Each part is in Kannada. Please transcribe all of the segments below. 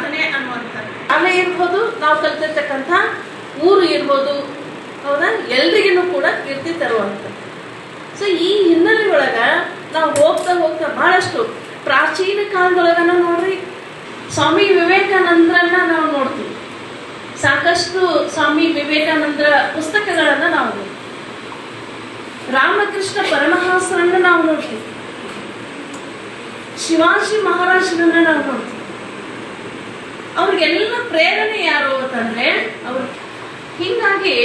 ಸಾಧನೆ ಅನ್ನುವಂಥದ್ದು. ಶಾಲೆ ಇರ್ಬೋದು, ನಾವು ಕಲ್ತಿರ್ತಕ್ಕಂಥ ಊರು ಇರ್ಬೋದು, ಹೌದಾ, ಎಲ್ರಿಗೂ ಕೂಡ ಕೀರ್ತಿ ತರುವಂಥದ್ದು. ಸೊ ಈ ಹಿನ್ನೆಲೆ ಒಳಗ ನಾವು ಹೋಗ್ತಾ ಹೋಗ್ತಾ ಬಹಳಷ್ಟು ಪ್ರಾಚೀನ ಕಾಲದೊಳಗನ ನೋಡ್ರಿ ಸ್ವಾಮಿ ವಿವೇಕಾನಂದರನ್ನ ನಾವು ನೋಡ್ತೀವಿ. ಸಾಕಷ್ಟು ಸ್ವಾಮಿ ವಿವೇಕಾನಂದರ ಪುಸ್ತಕಗಳನ್ನ ನಾವು ನೋಡ್ತೀವಿ. ರಾಮಕೃಷ್ಣ ಪರಮಹಂಸರನ್ನ ನಾವು ನೋಡ್ತೀವಿ. ಶಿವಾಜಿ ಮಹಾರಾಜರನ್ನ ನಾವು ನೋಡ್ತೀವಿ. ಅವ್ರಿಗೆಲ್ಲ ಪ್ರೇರಣೆ ಯಾರು ಅಂತಂದ್ರೆ ಅವ್ರು. ಹಿಂಗಾಗಿ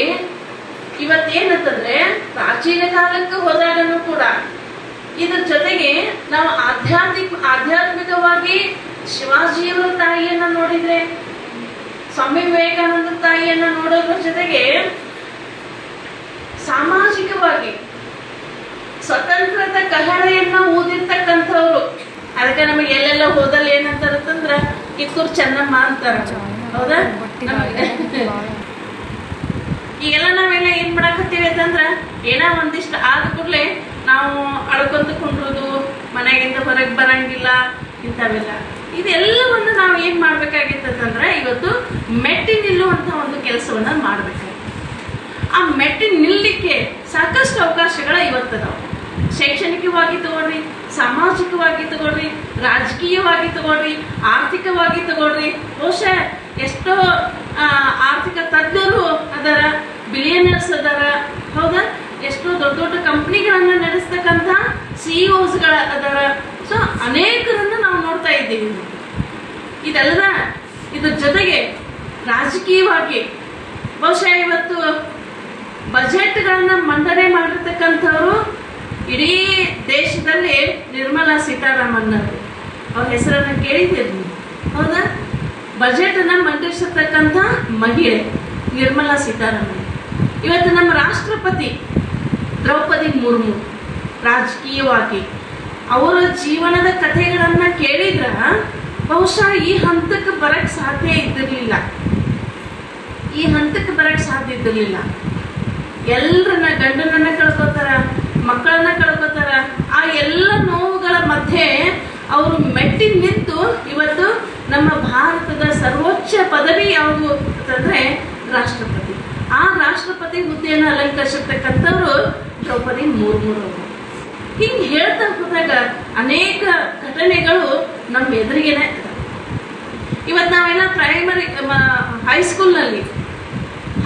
ಇವತ್ತೇನಂತಂದ್ರೆ ಪ್ರಾಚೀನ ಕಾಲಕ್ಕೆ ಹೋದಾಗನು ಕೂಡ ಇದ್ರ ಜೊತೆಗೆ ನಾವು ಆಧ್ಯಾತ್ಮಿಕವಾಗಿ ಶಿವಾಜಿಯವರ ತಾಯಿಯನ್ನ ನೋಡಿದ್ರೆ, ಸ್ವಾಮಿ ವಿವೇಕಾನಂದ ತಾಯಿಯನ್ನ ನೋಡೋದ್ರ ಜೊತೆಗೆ ಸಾಮಾಜಿಕವಾಗಿ ಸ್ವತಂತ್ರತೆ ಕಹಳೆಯನ್ನ ಊದಿರ್ತಕ್ಕಂಥವ್ರು. ಅದಕ್ಕೆ ನಮಗೆ ಎಲ್ಲೆಲ್ಲ ಹೋದಲ್ಲಿ ಏನಂತಾರಂದ್ರ ಕಿತ್ತೂರು ಚೆನ್ನಮ್ಮ ಅಂತಾರ, ಹೌದಾ. ಈಗೆಲ್ಲ ನಾವೆಲ್ಲ ಏನ್ ಮಾಡಾಕತ್ತೀವಿ ಅಂತಂದ್ರ ಏನೋ ಒಂದಿಷ್ಟು ಆದ ಕೂಡಲೇ ನಾವು ಅಳ್ಕೊಂತ ಕುಂಡ್ರುದು, ಮನೆಗಿಂತ ಹೊರಗೆ ಬರಂಗಿಲ್ಲ, ಇಂಥವೆಲ್ಲ. ಇದೆಲ್ಲವನ್ನು ನಾವು ಏನ್ ಮಾಡ್ಬೇಕಾಗಿತ್ತಂದ್ರೆ ಇವತ್ತು ಮೆಟ್ಟಿ ನಿಲ್ಲುವಂತ ಒಂದು ಕೆಲಸವನ್ನ ಮಾಡ್ಬೇಕಾಗಿತ್ತು. ಆ ಮೆಟ್ಟಿ ನಿಲ್ಲಲಿಕ್ಕೆ ಸಾಕಷ್ಟು ಅವಕಾಶಗಳ ಇವತ್ತದಾವ. ಶೈಕ್ಷಣಿಕವಾಗಿ ತಗೊಳ್ರಿ, ಸಾಮಾಜಿಕವಾಗಿ ತಗೊಳ್ರಿ, ರಾಜಕೀಯವಾಗಿ ತಗೊಳ್ರಿ, ಆರ್ಥಿಕವಾಗಿ ತಗೊಳ್ರಿ. ಬಹುಶಃ ಎಷ್ಟೋ ಆರ್ಥಿಕ ತಜ್ಞರು ಅದರ, ಬಿಲಿಯನರ್ಸ್ ಅದರ, ಹೌದಾ, ಎಷ್ಟೋ ದೊಡ್ಡ ದೊಡ್ಡ ಕಂಪ್ನಿಗಳನ್ನ ನಡೆಸ್ತಕ್ಕಂಥ ಸಿಇಒಸ್ಗಳ ಅದರ. ಸೊ ಅನೇಕರನ್ನ ನಾವು ನೋಡ್ತಾ ಇದ್ದೀವಿ. ಇದೆಲ್ಲ ಇದ್ರ ಜೊತೆಗೆ ರಾಜಕೀಯವಾಗಿ ಬಹುಶಃ ಇವತ್ತು ಬಜೆಟ್ಗಳನ್ನ ಮಂಡನೆ ಮಾಡಿರ್ತಕ್ಕಂಥವ್ರು ಇಡೀ ದೇಶದಲ್ಲಿ ನಿರ್ಮಲಾ ಸೀತಾರಾಮನ್ ಅವರು. ಅವ್ರ ಹೆಸರನ್ನ ಕೇಳಿದ್ದೀರಿ, ಹೌದಾ. ಬಜೆಟ್ ಅನ್ನ ಮಂಡಿಸಿರ್ತಕ್ಕಂಥ ಮಹಿಳೆ ನಿರ್ಮಲಾ ಸೀತಾರಾಮನ್. ಇವತ್ತು ನಮ್ಮ ರಾಷ್ಟ್ರಪತಿ ದ್ರೌಪದಿ ಮುರ್ಮು. ರಾಜಕೀಯವಾಗಿ ಅವರ ಜೀವನದ ಕಥೆಗಳನ್ನ ಕೇಳಿದ್ರ ಬಹುಶಃ ಈ ಹಂತಕ್ಕೆ ಬರಕ್ ಸಾಧ್ಯ ಇದ್ದಿರ್ಲಿಲ್ಲ. ಎಲ್ಲರನ್ನ, ಗಂಡನನ್ನ ಕಳ್ಕೊತಾರ, ಮಕ್ಕಳನ್ನ ಕಳ್ಕೊತಾರ. ಆ ಎಲ್ಲ ನೋವುಗಳ ಮಧ್ಯೆ ಅವರು ಮೆಟ್ಟಿ ನಿಂತು ಇವತ್ತು ನಮ್ಮ ಭಾರತದ ಸರ್ವೋಚ್ಚ ಪದವಿ ಯಾವುದು ಅಂತಂದ್ರೆ ರಾಷ್ಟ್ರಪತಿ. ಆ ರಾಷ್ಟ್ರಪತಿ ಹುದ್ದೆಯನ್ನು ಅಲಂಕರಿಸಿರ್ತಕ್ಕಂಥವ್ರು ದ್ರೌಪದಿ ಮುರ್ಮು ಅವರು. ಹಿಂಗೆ ಹೇಳ್ತಾ ಹೋದಾಗ ಅನೇಕ ಘಟನೆಗಳು ನಮ್ಮ ಎದುರಿಗೆನೆ. ಇವತ್ತು ನಾವೆಲ್ಲ ಪ್ರೈಮರಿ,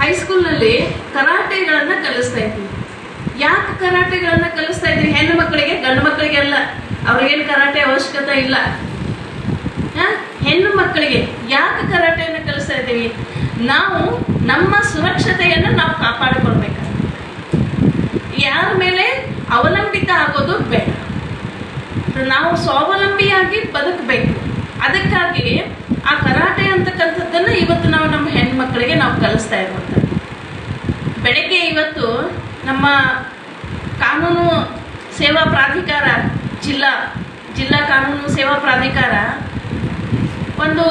ಹೈಸ್ಕೂಲ್ನಲ್ಲಿ ಕರಾಟೆಗಳನ್ನ ಕಲಿಸ್ತಾ ಇದ್ವಿ. ಯಾಕೆ ಕರಾಟೆಗಳನ್ನ ಕಲಿಸ್ತಾ ಇದ್ವಿ? ಹೆಣ್ಣು ಮಕ್ಕಳಿಗೆ, ಗಂಡು ಮಕ್ಕಳಿಗೆ ಅಲ್ಲ. ಅವ್ರಿಗೇನು ಕರಾಟೆ ಅವಶ್ಯಕತೆ ಇಲ್ಲ. ಹೆಣ್ಣು ಮಕ್ಕಳಿಗೆ ಯಾಕೆ ಕರಾಟೆಯನ್ನು ಕಲಿಸ್ತಾ ಇದ್ದೀವಿ? ನಾವು ನಮ್ಮ ಸುರಕ್ಷತೆಯನ್ನು ನಾವು ಕಾಪಾಡಿಕೊಳ್ಬೇಕು. ಯಾರ ಮೇಲೆ ಅವಲಂಬಿತ ಆಗೋದು ಬೇಡ. ನಾವು ಸ್ವಾವಲಂಬಿಯಾಗಿ ಬದುಕಬೇಕು. ಅದಕ್ಕಾಗಿ ಆ ಕರಾಟೆ ಅಂತಕ್ಕಂಥದ್ದನ್ನ ಇವತ್ತು ನಾವು ನಮ್ಮ ಹೆಣ್ಮಕ್ಳಿಗೆ ನಾವು ಕಲಿಸ್ತಾ ಇರುವಂಥದ್ದು. ಬೆಳಗ್ಗೆ ಇವತ್ತು ನಮ್ಮ ಕಾನೂನು ಸೇವಾ ಪ್ರಾಧಿಕಾರ, ಜಿಲ್ಲಾ ಕಾನೂನು ಸೇವಾ ಪ್ರಾಧಿಕಾರ ಒಂದು